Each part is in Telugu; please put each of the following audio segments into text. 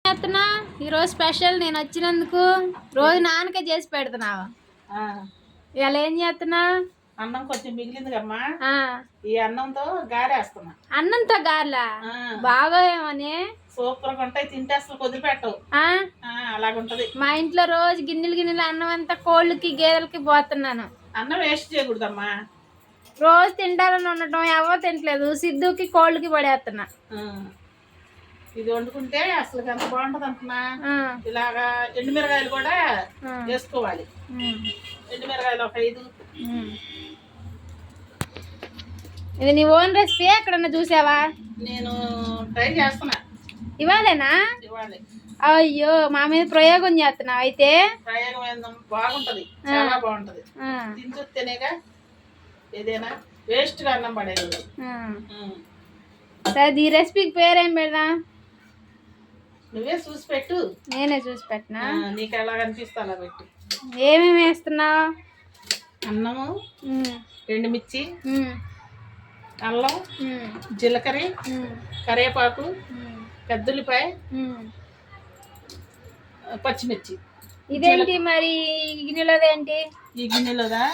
చేస్తున్నా ఈరోజు స్పెషల్ నేను వచ్చినందుకు రోజు నాన్నకే చేసి పెడుతున్నావు. ఇవాళ ఏం చేస్తున్నా? అన్నం కొంచెం మిగిలింది కమ్మా, ఈ అన్నంతో గారేస్తున్నా. అన్నంతో గారెలా? బాగా ఏమని సూపర్ గా ఉంటాయి, తింటే అసలు వదిలిపెట్టవు. అలాగుంటది. మా ఇంట్లో రోజు గిన్నెలు అన్నం అంతా కోళ్ళకి గేదెలకి పోతున్నాను. అన్నం వేస్ట్ చేయకూడదమ్మా. రోజు తింటారని ఉండటం ఎవరో తింటలేదు, సిద్ధుకి కోళ్ళకి పడేస్తున్నా. ఇది వండుకుంటే అసలు ఎంత బాగుంటది అంటున్నా. ఇలాగా ఎండుమిరగాయలు కూడా వేసుకోవాలి. ఎండుమిరగాయలు ఒక 5. ఇది నీ ఓన్ రెసిపీ ఎక్కడన్నా చూసావా? నేను ట్రై చేస్తున్నా. ఇవాళేనా? ఇవాళే. అయ్యో, మా మీద ప్రయోగం చేస్తున్నావు అయితే. ప్రయోగం బాగుంటది, చాలా బాగుంటది. తిని చూస్తేనేగా ఏదైనా వేస్ట్ గా అన్నం పడేది. సరే, ఈ రెసిపీకి పేరేం పెడదాం? నువ్వే చూసి పెట్టు. నేనే చూసి పెట్టినా? నీకు ఎలా కనిపిస్తా అలా పెట్టు. ఏమేమి వేస్తున్నావు? అన్నము, ఎండుమిర్చి, అల్లం, జీలకర్ర, కరివేపాకు, పెద్దుల్లిపాయ, పచ్చిమిర్చి. ఇదేంటి మరి ఈ గిన్నెలోదేంటి? ఈ గిన్నెలోదా?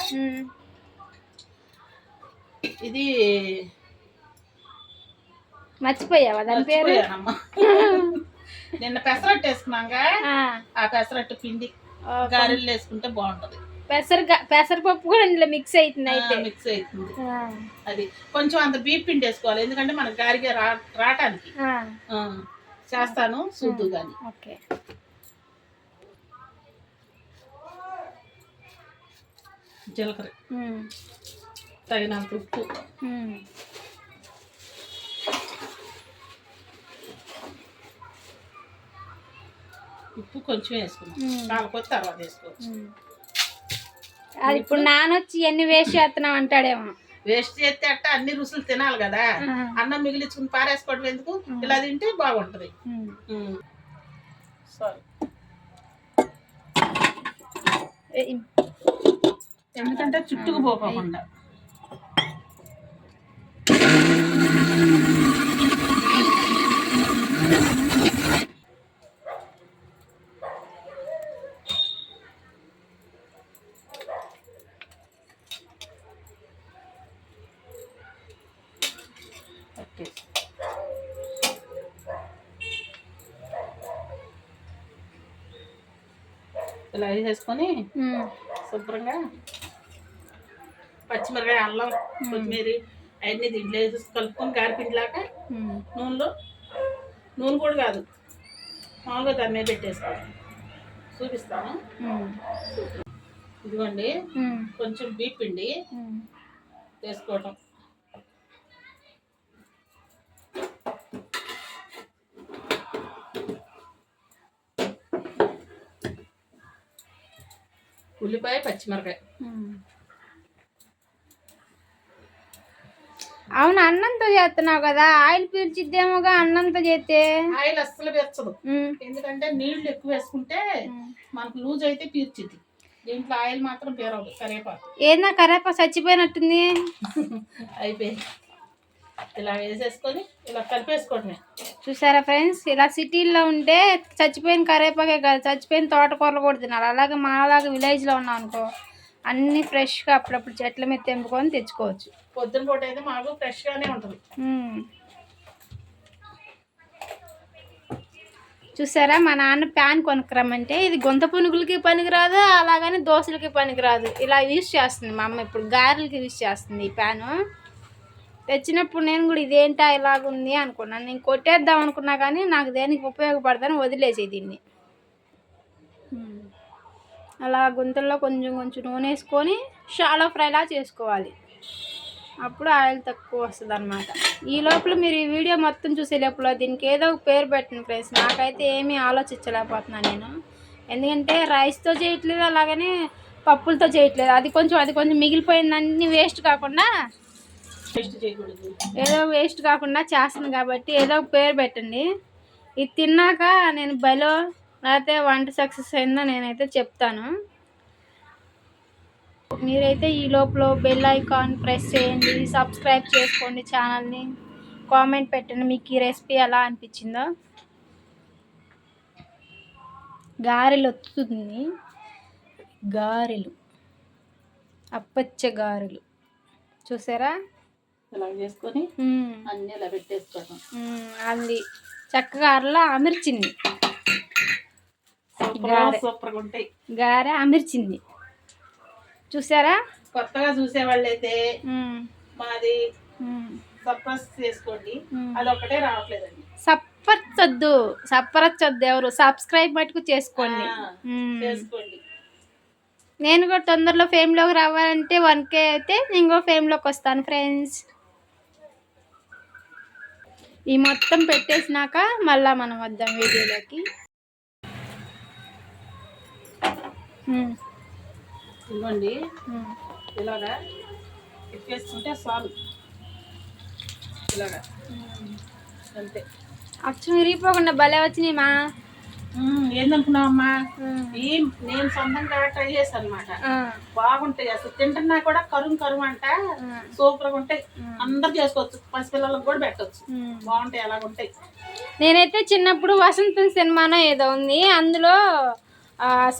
ఇది మర్చిపోయావా దాని పేరు? నిన్న పెసరట్టు వేసుకున్నాగా, ఆ పెసరట్టు పిండి గారెలు వేసుకుంటే బాగుంటది. పెసరపప్పు కూడా ఇందులో మిక్స్ అవుతుంది. అయితే మిక్స్ అవుతుంది. అది కొంచెం అంత బీప్ పిండి వేసుకోవాలి, ఎందుకంటే మనకు గారిగా రావటానికి. చేస్తాను చూద్దు గాని. ఓకే. జీలకర్ర, తగినంత ఉప్పు, ఉప్పు కొంచెం వేసుకున్నాం, కాకపోతే తర్వాత వేసుకోవచ్చు. అది ఇప్పుడు నానొచ్చి ఎన్ని వేస్ట్ చేస్తున్నావు అంటాడేమో. వేస్ట్ చేస్తే అట్ట అన్ని రుసులు తినాలి కదా, అన్నం మిగిలించుకుని పారేసుకోవడం ఎందుకు? ఇలా తింటే బాగుంటది. సారీ, ఎందుకంటే చుట్టుకు పోకుండా. ఇలా వేసేసుకొని శుభ్రంగా పచ్చిమిరకాయ, అల్లం, కొత్తిమీర అవన్నీ దీంట్లో వేసేసి కలుపుకొని గారిపిండిలాగా నూనె కూడా కాదు, మామూలుగా దాని మీద పెట్టేసుకోవాలి. చూపిస్తాను. ఇదిగోండి, కొంచెం బీప్ పిండి వేసుకోవటం, ఉల్లిపాయ, పచ్చిమిరకాయ. అవును, అన్నంతో చేస్తున్నావు కదా, ఆయిల్ పీల్చిద్దేమోగా అన్నంతో చేస్తే. ఆయిల్ అస్సలు పీల్చదు, ఎందుకంటే నీళ్లు ఎక్కువ వేసుకుంటే మనకు లూజ్ అయితే పీల్చిద్ది. దీంట్లో ఆయిల్ మాత్రం పీరవదు. కరివేపాకు ఏదన్నా కరివేపాకు చచ్చిపోయినట్టుంది. అయిపోయింది. ఇలా వేసేసుకొని ఇలా కలిపేసుకోవడమే. చూసారా ఫ్రెండ్స్, ఇలా సిటీల్లో ఉంటే చచ్చిపోయిన కరివేపాకే కాదు, చచ్చిపోయిన తోటకూరలు కూడా తినాలి. అలాగే మాలాగా విలేజ్లో ఉన్నాం అనుకో, అన్నీ ఫ్రెష్గా అప్పుడప్పుడు చెట్ల మీద తెంపుకొని తెచ్చుకోవచ్చు. పొద్దున పూట అయితే మాకు ఫ్రెష్గానే ఉంటుంది. చూసారా, మా నాన్న ప్యాన్ కొనుక్కరమ్మంటే ఇది గొంత పునుగులకి పనికిరాదు, అలాగని దోశలకి పనికిరాదు. ఇలా యూజ్ చేస్తుంది మా అమ్మ, ఇప్పుడు గారెలకి యూజ్ చేస్తుంది ఈ ప్యాను. తెచ్చినప్పుడు నేను కూడా ఇదేంటా ఇలాగుంది అనుకున్నాను. నేను కొట్టేద్దాం అనుకున్నా కానీ నాకు దేనికి ఉపయోగపడదని వదిలేసి దీన్ని. అలా గుంతల్లో కొంచెం కొంచెం నూనె వేసుకొని షాలో ఫ్రైలా చేసుకోవాలి, అప్పుడు ఆయిల్ తక్కువ వస్తుంది అనమాట. ఈ లోపల మీరు ఈ వీడియో మొత్తం చూసే లోపల దీనికి ఏదో ఒక పేరు పెట్టండి ఫ్రెండ్స్. నాకైతే ఏమీ ఆలోచించలేకపోతున్నాను నేను, ఎందుకంటే రైస్తో చేయట్లేదు, అలాగనే పప్పులతో చేయట్లేదు. అది కొంచెం మిగిలిపోయిందన్నీ వేస్ట్ కాకుండా, ఏదో వేస్ట్ కాకుండా చేస్తుంది కాబట్టి ఏదో ఒక పేరు పెట్టండి. ఇది తిన్నాక నేను బలో లేకపోతే వంట సక్సెస్ అయిందో నేనైతే చెప్తాను. మీరైతే ఈ లోపల బెల్ ఐకాన్ ప్రెస్ చేయండి, సబ్స్క్రైబ్ చేసుకోండి ఛానల్ని, కామెంట్ పెట్టండి మీకు ఈ రెసిపీ ఎలా అనిపించిందో. గారెలు వస్తుంది. గారెలు, అప్పచ్చ గారెలు చూసారా? ఇలా చేసుకొని అన్నీ ఇలా పెట్టేసుకోవడం. అది చక్కగా అరలా అమర్చింది. సూపర్గా ఉంటాయి. గారె అమర్చింది చూసారా? కొత్తగా చూసేవాళ్ళు అయితే మాది సర్ప్రైజ్ చేసుకోండి. అది ఒకటే రావట్లేదండి. సప్పరచొద్దు ఎవరు సబ్స్క్రైబ్ మటుకు చేసుకోండి. నేను కూడా తొందరలో ఫేమ్లోకి రావాలంటే 1K అయితే నేను కూడా ఫేమ్లోకి వస్తాను ఫ్రెండ్స్. ఈ మొత్తం పెట్టేసినాక మళ్ళా మనం వద్దాం వీడియోలోకి. ఇవ్వండి ఇలాగా ఎక్కేసుకుంటే చాలు. ఇలాగా అంతే. అచ్చు విరిగిపోకుండా భలే వచ్చినాయి మా. ఏందనుకున్నావమ్మా? నేను సొంతంగా ట్రై చేశాను అనమాట. బాగుంటాయి అసలు. తింటున్నా కూడా కరువు అంట. సూపర్గా ఉంటాయి. అందరు చేసుకోవచ్చు. పసిపిల్లలకు కూడా పెట్టవచ్చు. బాగుంటాయి. అలాగుంటాయి. నేనైతే చిన్నప్పుడు వసంతం సినిమానో ఏదో ఉంది, అందులో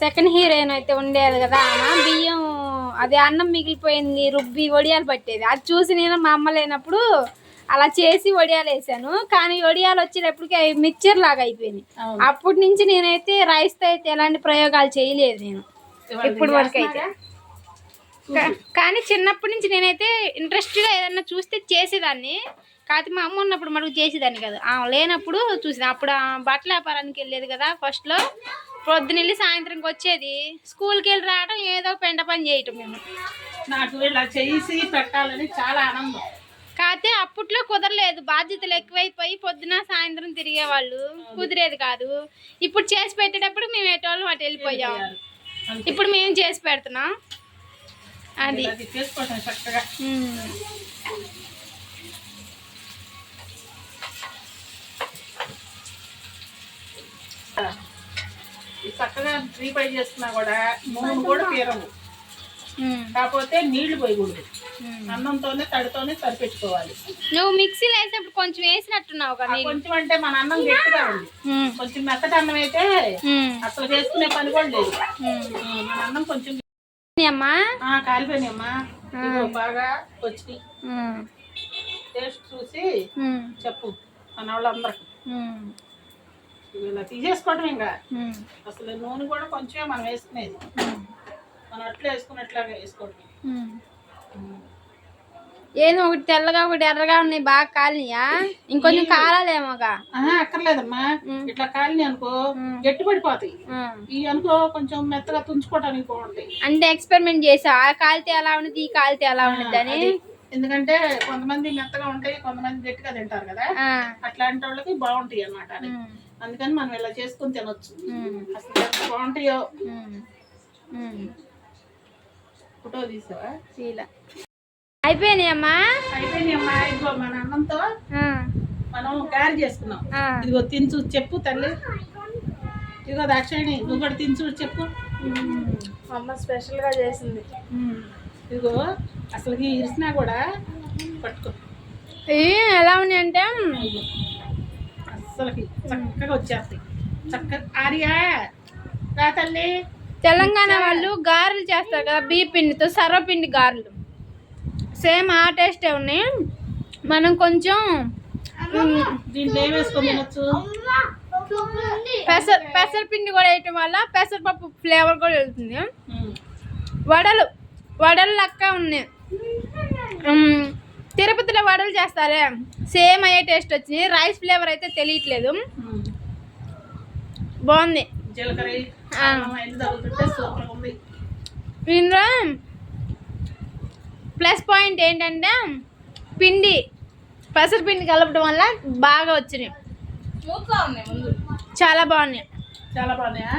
సెకండ్ హీరోయిన్ అయితే ఉండేది కదా, బియ్యం అదే అన్నం మిగిలిపోయింది రుబ్బి వడియాలు పట్టేది. అది చూసి నేను మా అమ్మ లేనప్పుడు అలా చేసి వడియాలు వేసాను. కానీ వడియాలు వచ్చేటప్పటికి అవి మిక్చర్ లాగా అయిపోయినాయి. అప్పటి నుంచి నేనైతే రైస్తో అయితే ఎలాంటి ప్రయోగాలు చేయలేదు నేను ఇప్పుడు వరకు అయితే. కానీ చిన్నప్పటి నుంచి నేనైతే ఇంట్రెస్ట్గా ఏదన్నా చూస్తే చేసేదాన్ని. కాకపోతే మా అమ్మ ఉన్నప్పుడు మనకు చేసేదాన్ని కదా, లేనప్పుడు చూసిన. అప్పుడు బట్టల వ్యాపారానికి వెళ్ళేది కదా ఫస్ట్లో. పొద్దునెళ్ళి సాయంత్రంకి వచ్చేది. స్కూల్కి వెళ్ళి రావడం, ఏదో పెంట పని చేయటం. మేము నాకు ఇలా చేసి పెట్టాలని చాలా ఆనందం. కాకపోతే అప్పట్లో కుదరలేదు, బాధ్యతలు ఎక్కువైపోయి పొద్దున సాయంత్రం తిరిగేవాళ్ళు, కుదిరేది కాదు. ఇప్పుడు చేసి పెట్టేటప్పుడు మేము ఎటోళ్ళం అటు వెళ్ళిపోయాం. ఇప్పుడు మేము చేసి పెడుతున్నాం. అది చక్కగా ప్రీపై చేసుకున్నా కూడా నూనె కూడా తీరవు. కాకపోతే నీళ్లు పోయకూడదు. అన్నంతోనే తడితోనే సరిపెట్టుకోవాలి. నువ్వు మిక్సీలో వేసినప్పుడు కొంచెం వేసినట్టున్నావు కదా. కొంచెం అంటే మన అన్నం గట్టిగా ఉంది. కొంచెం మెత్తటి అన్నం అయితే అసలు వేసుకునే పని కూడా లేదు. మన అన్నం కొంచెం కాలిపోయినాయమ్మా. బాగా వచ్చి టేస్ట్ చూసి చెప్పు మన వాళ్ళందరికి. ఇలా తీసేసుకోవడం. ఇంకా అసలు నూనె కూడా కొంచెం మనం వేసుకునేది. మనం అట్లా వేసుకున్నట్లాగా వేసుకోవడం. ఏదో ఒకటి తెల్లగా ఒకటి ఎర్రగా ఉన్నాయి, బాగా కాలినాయా? ఇంకొంచెం కాలాలేమోగా. అక్కర్లేదమ్మా. ఇట్లా కాలినాయి అనుకో గట్టి పడిపోతాయి. ఇవి అనుకో కొంచెం మెత్తగా తుంచుకోవడానికి బాగుంటాయి. అంటే ఎక్స్పెరిమెంట్ చేసా, ఆ కాలితే ఎలా ఉండదు, ఈ కాలితే ఎలా ఉండదు అని. ఎందుకంటే కొంతమంది మెత్తగా ఉంటాయి, కొంతమంది గట్టిగా తింటారు కదా, అట్లాంటి వాళ్ళకి బాగుంటాయి అన్నమాట. అందుకని మనం ఇలా చేసుకుని తినొచ్చు. అసలు ఎంత బాగుంటాయో. ఫోటో తీసావా? అయిపోయినాయమ్మా. అయిపోయినాయమ్మా. ఇదిగో మన అన్నంతో మనం గారి చేసుకున్నాం. ఇదిగో తినచూ చెప్పు తల్లి. ఇదిగో దాక్షాయణి నువ్వు కూడా తినచూ చెప్పు. అమ్మ స్పెషల్గా చేసింది. ఇదిగో అసలుకి ఇరిసినా కూడా పట్టుకో. ఎలా ఉన్నాయి అంటే అసలుకి చక్కగా వచ్చేస్తాయి. చక్కగా ఆర్యా రా తల్లి. తెలంగాణ వాళ్ళు గారెలు చేస్తారు కదా బియ్య పిండితో, సర్వపిండి గారెలు. సేమ్ ఆ టేస్టే ఉన్నాయి. మనం కొంచెం దీంట్లో ఏం వేసుకొని తినొచ్చు. పెసరపిండి కూడా వేయటం వల్ల పెసరపప్పు ఫ్లేవర్ కూడా వెళ్తుంది. వడలు లెక్క ఉన్నాయి. తిరుపతిలో వడలు చేస్తారే సేమ్ అయ్యే టేస్ట్ వచ్చింది. రైస్ ఫ్లేవర్ అయితే తెలియట్లేదు. బాగుంది. ఇందులో ప్లస్ పాయింట్ ఏంటంటే పెసరపిండి కలపడం వల్ల బాగా వచ్చినాయి. చాలా బాగున్నాయి. చాలా బాగున్నాయా?